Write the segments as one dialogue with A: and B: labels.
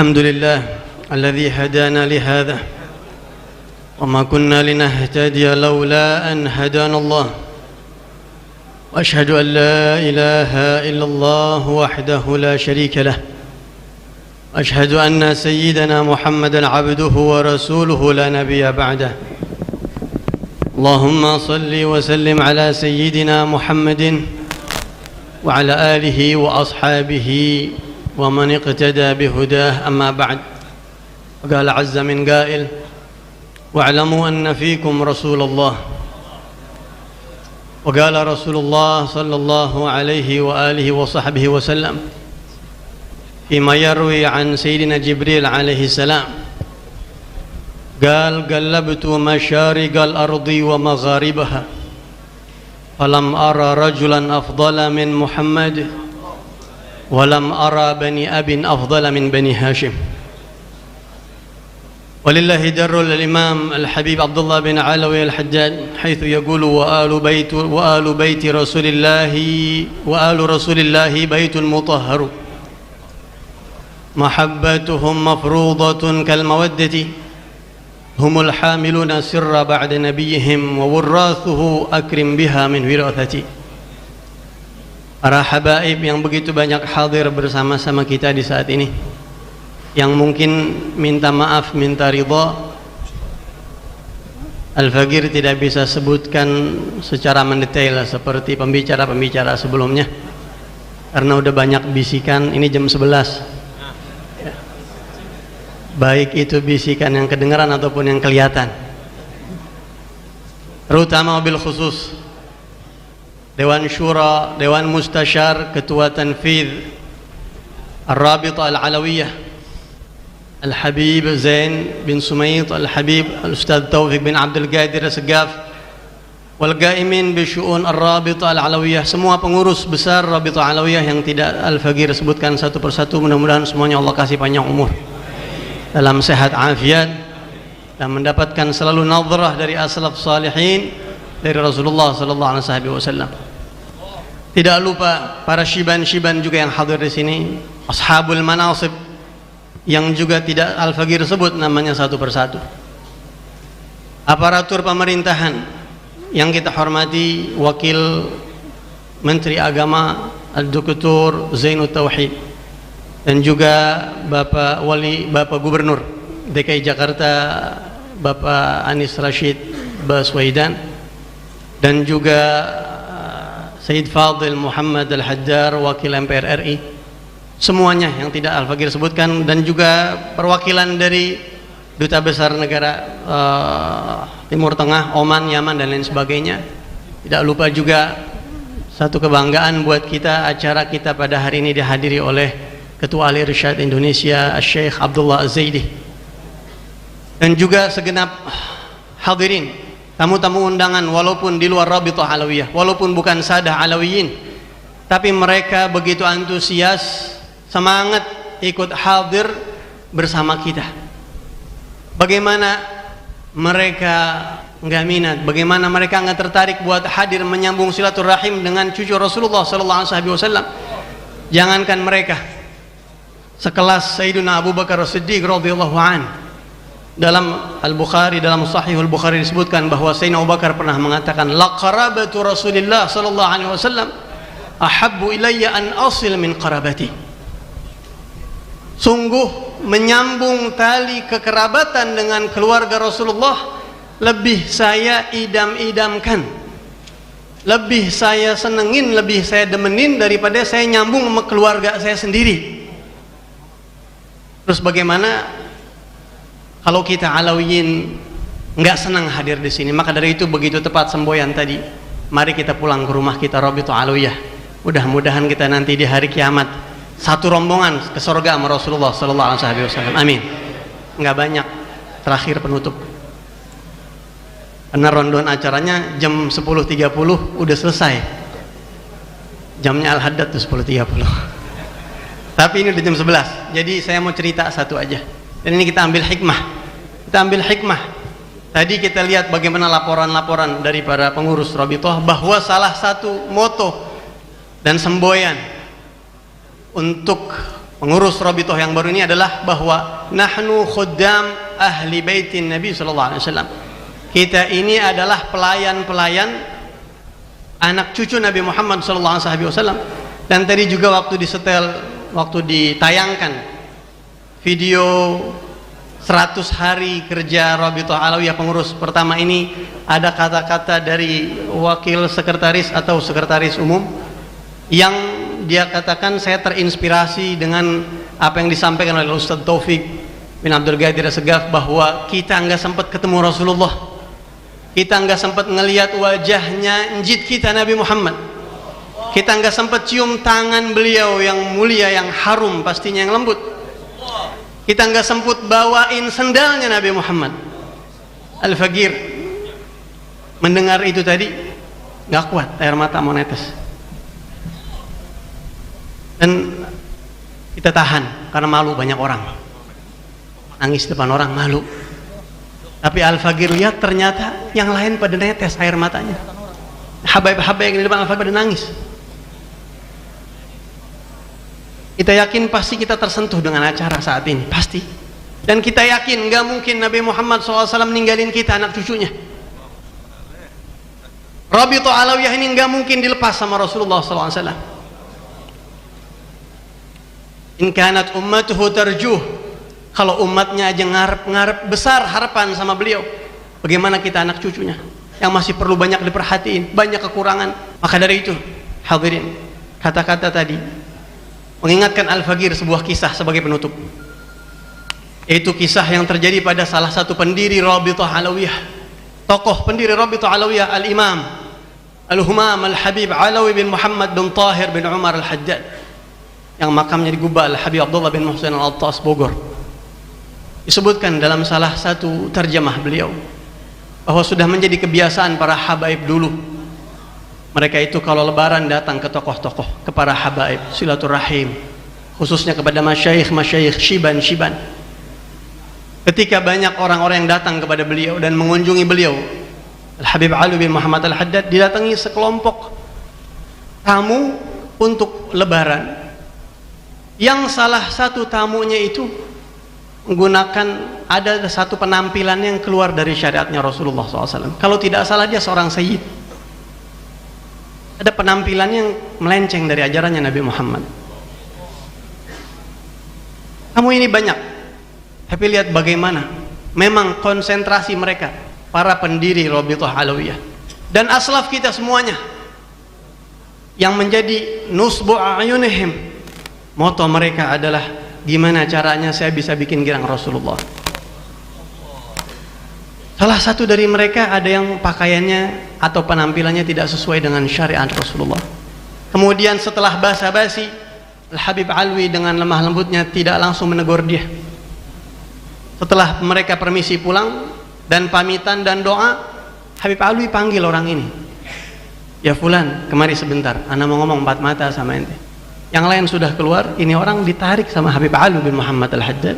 A: الحمد لله الذي هدانا لهذا وما كنا لنهتدي لولا أن هدانا الله وأشهد أن لا إله إلا الله وحده لا شريك له أشهد أن سيدنا محمدا عبده ورسوله لا نبي بعده اللهم صل وسلم على سيدنا محمد وعلى آله وأصحابه ومن اقتدى بهداه أما بعد قال عز من قائل واعلموا أن فيكم رسول الله وقال رسول الله صلى الله عليه وآله وصحبه وسلم فيما يروي عن سيدنا جبريل عليه السلام قال قلبت مشارق الأرض ومغاربها فلم أرى رجلا أفضل من محمد ولم أرى بني أب أفضل من بني هاشم ولله در الإمام الحبيب عبد الله بن علوي الحجاج حيث يقول وآل بيت رسول الله بيت مطهر محبتهم مفروضة كالمودة هم الحاملون سر بعد نبيهم ووراثه أكرم بها من وراثتي. Para habaib yang begitu banyak hadir bersama-sama kita di saat ini, yang mungkin minta maaf, minta ridha, Al-Faqir tidak bisa sebutkan secara mendetail seperti pembicara-pembicara sebelumnya karena udah banyak bisikan. Ini jam 11 ya. Baik itu bisikan yang kedengaran ataupun yang kelihatan, terutama mobil khusus Dewan Syura, Dewan Mustasyar, Ketua Tanfidh Ar-Rabitah Al-Alawiyah Al-Habib Zain bin Sumayt Al-Habib Al-Ustadz Taufiq bin Abdul Qadir As-Segaf Wal-Qaimin Bisyu'un Ar-Rabitah Al-Alawiyah, semua pengurus besar Rabitah Alawiyah yang tidak Al-Faqir sebutkan satu persatu. Mudah-mudahan semuanya Allah kasih panjang umur, dalam sehat afiat, dan mendapatkan selalu nazarah dari as-salaf salihin, dari Rasulullah sallallahu alaihi wasallam. Tidak lupa para syiban-syiban juga yang hadir di sini, ashabul manasib yang juga tidak Al-Faqir sebut namanya satu persatu. Aparatur pemerintahan yang kita hormati, Wakil Menteri Agama Al-Duktur Zainut Tauhid, dan juga Bapak Gubernur DKI Jakarta Bapak Anies Rashid Baswedan, dan juga Sayyid Fadil Muhammad Al-Haddar Wakil MPR RI, semuanya yang tidak Al-Faqir sebutkan, dan juga perwakilan dari Duta Besar Negara Timur Tengah, Oman, Yaman, dan lain sebagainya. Tidak lupa juga satu kebanggaan buat kita, acara kita pada hari ini dihadiri oleh Ketua Ahli Irsyad Indonesia Syekh Abdullah Az-Zaidi, dan juga segenap hadirin tamu-tamu undangan, walaupun di luar Rabitah Alawiyah, walaupun bukan sadah Alawiyin, tapi mereka begitu antusias, semangat ikut hadir bersama kita. Bagaimana mereka nggak minat, bagaimana mereka nggak tertarik buat hadir menyambung silaturahim dengan cucu Rasulullah sallallahu alaihi wasallam. Jangankan mereka, sekelas Sayyidina Abu Bakar As-Siddiq radhiyallahu anhu. Dalam Al-Bukhari, dalam Sahih Al-Bukhari disebutkan bahwa Sayyidina Abu Bakar pernah mengatakan, la qarabatu Rasulillah sallallahu alaihi wasallam ahabbu ilayya an asil min qarabati. Sungguh menyambung tali kekerabatan dengan keluarga Rasulullah lebih saya idam-idamkan, lebih saya senengin, lebih saya demenin daripada saya nyambung sama keluarga saya sendiri. Terus bagaimana kalau kita Alawiyin nggak senang hadir di sini? Maka dari itu begitu tepat semboyan tadi, mari kita pulang ke rumah kita Rabitah Alawiyah. Mudah-mudahan kita nanti di hari kiamat satu rombongan ke surga sama Rasulullah sallallahu alaihi wasallam. Amin. Nggak banyak, terakhir penutup. Karena rundown acaranya jam 10.30 udah selesai. Jamnya Al-Haddad tuh 10.30. Tapi ini udah jam 11. Jadi saya mau cerita satu aja. Dan ini kita ambil hikmah. Kita ambil hikmah. Tadi kita lihat bagaimana laporan-laporan dari para pengurus Rabithah bahwa salah satu moto dan semboyan untuk pengurus Rabithah yang baru ini adalah bahwa nahnu khuddam ahli baitin Nabi sallallahu alaihi wasallam. Kita ini adalah pelayan-pelayan anak cucu Nabi Muhammad sallallahu alaihi wasallam. Dan tadi juga waktu disetel, waktu ditayangkan video 100 hari kerja Rabithah Alawiyah pengurus pertama ini, ada kata-kata dari wakil sekretaris atau sekretaris umum yang dia katakan, saya terinspirasi dengan apa yang disampaikan oleh Ustaz Taufik bin Abdul Ghadir Segaf, bahwa kita nggak sempat ketemu Rasulullah, kita nggak sempat ngelihat wajahnya njit kita Nabi Muhammad, kita nggak sempat cium tangan beliau yang mulia, yang harum pastinya, yang lembut, kita nggak sempat bawain sendalnya Nabi Muhammad. Al-Faqir mendengar itu tadi nggak kuat, air mata mau netes, dan kita tahan karena malu, banyak orang nangis depan orang, malu. Tapi Al-Faqir lihat ternyata yang lain pada netes air matanya, habaib-habaib yang di depan Al-Faqir pada nangis. Kita yakin pasti kita tersentuh dengan acara saat ini, pasti. Dan kita yakin nggak mungkin Nabi Muhammad SAW ninggalin kita, anak cucunya. Rabithah Alawiyah ini nggak mungkin dilepas sama Rasulullah SAW. In kanat ummatuhu tarjuh, kalau umatnya aja ngarep besar harapan sama beliau, bagaimana kita anak cucunya yang masih perlu banyak diperhatiin, banyak kekurangan. Maka dari itu, hadirin, kata-kata tadi mengingatkan Al-Faqir sebuah kisah sebagai penutup, yaitu kisah yang terjadi pada salah satu pendiri Rabithah Alawiyah, tokoh pendiri Rabithah Alawiyah, Al-Imam Al-Humam Al-Habib Alawi bin Muhammad bin Tahir bin Umar Al-Haddad, yang makamnya di Gubah, Al-Habib Abdullah bin Muhsin Al-Attas, Bogor. Disebutkan dalam salah satu terjemah beliau bahwa sudah menjadi kebiasaan para habaib dulu, mereka itu kalau lebaran datang ke tokoh-tokoh, ke para habaib, silaturahim, khususnya kepada masyayikh syiban. Ketika banyak orang-orang yang datang kepada beliau dan mengunjungi beliau, Al-Habib Ali bin Muhammad Al-Haddad didatangi sekelompok tamu untuk lebaran, yang salah satu tamunya itu menggunakan, ada satu penampilan yang keluar dari syariatnya Rasulullah SAW. Kalau tidak salah dia seorang sayyid, ada penampilan yang melenceng dari ajarannya Nabi Muhammad. Kamu ini banyak, tapi lihat bagaimana memang konsentrasi mereka, para pendiri Rabithah Alawiyah dan aslaf kita semuanya, yang menjadi nusbu a'yunihim, moto mereka adalah gimana caranya saya bisa bikin girang Rasulullah. Salah satu dari mereka ada yang pakaiannya atau penampilannya tidak sesuai dengan syariat Rasulullah. Kemudian setelah basa-basi, Al-Habib Alwi dengan lemah lembutnya tidak langsung menegur dia. Setelah mereka permisi pulang dan pamitan dan doa, Habib Alwi panggil orang ini, ya fulan, kemari sebentar, ana mau ngomong empat mata sama ente. Yang lain sudah keluar, ini orang ditarik sama Habib Alwi bin Muhammad Al-Haddad.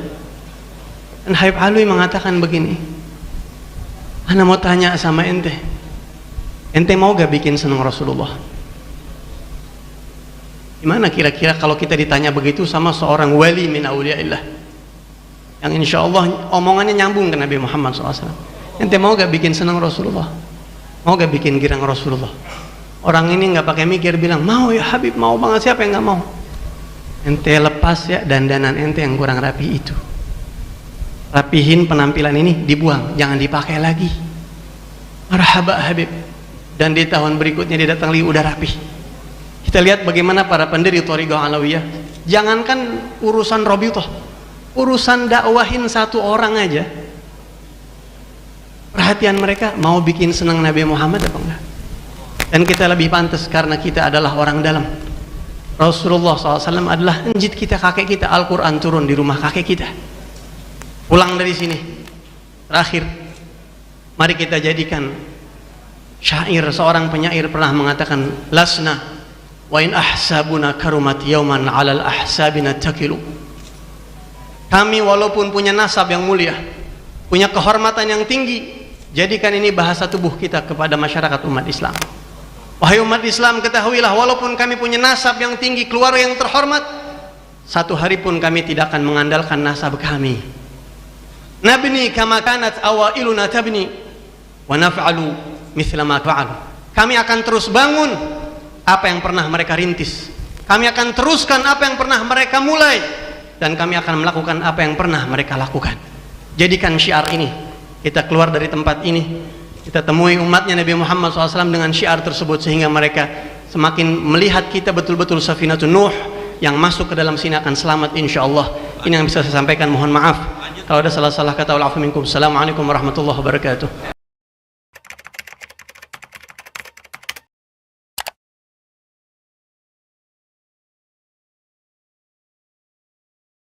A: Dan Habib Alwi mengatakan begini, ana mau tanya sama ente mau gak bikin senang Rasulullah? Gimana kira-kira kalau kita ditanya begitu sama seorang wali min awliyaillah, yang insya Allah omongannya nyambung ke Nabi Muhammad SAW? Ente mau gak bikin senang Rasulullah? Mau gak bikin girang Rasulullah? Orang ini nggak pakai mikir bilang, mau ya Habib, mau banget, siapa yang nggak mau? Ente lepas ya dandanan ente yang kurang rapi itu, rapihin penampilan ini, dibuang, jangan dipakai lagi. Marhaba Habib. Dan di tahun berikutnya dia datang lagi udah rapi. Kita lihat bagaimana para pendiri Thariqah Alawiyah, jangankan urusan Rabithah, urusan dakwahin satu orang aja, perhatian mereka mau bikin senang Nabi Muhammad apa enggak? Dan kita lebih pantas karena kita adalah orang dalam. Rasulullah SAW adalah njit kita, kakek kita. Al-Quran turun di rumah kakek kita. Pulang dari sini, terakhir, mari kita jadikan syair. Seorang penyair pernah mengatakan, lasna wa in ahsabuna karumat yauman alal ahsabina takilu. Kami walaupun punya nasab yang mulia, punya kehormatan yang tinggi, jadikan ini bahasa tubuh kita kepada masyarakat umat Islam. Wahai umat Islam, ketahuilah walaupun kami punya nasab yang tinggi, keluarga yang terhormat, satu hari pun kami tidak akan mengandalkan nasab kami. Nabni kama kanat awailuna tabni wa naf'alu mithla ma fa'alu. Kami akan terus bangun apa yang pernah mereka rintis. Kami akan teruskan apa yang pernah mereka mulai, dan kami akan melakukan apa yang pernah mereka lakukan. Jadikan syiar ini. Kita keluar dari tempat ini, kita temui umatnya Nabi Muhammad SAW dengan syiar tersebut, sehingga mereka semakin melihat kita betul-betul safinatun Nuh yang masuk ke dalam sini akan selamat insyaallah. Ini yang bisa saya sampaikan, mohon maaf kalau ada salah-salah kata. Wa'alaikum warahmatullahi wabarakatuh.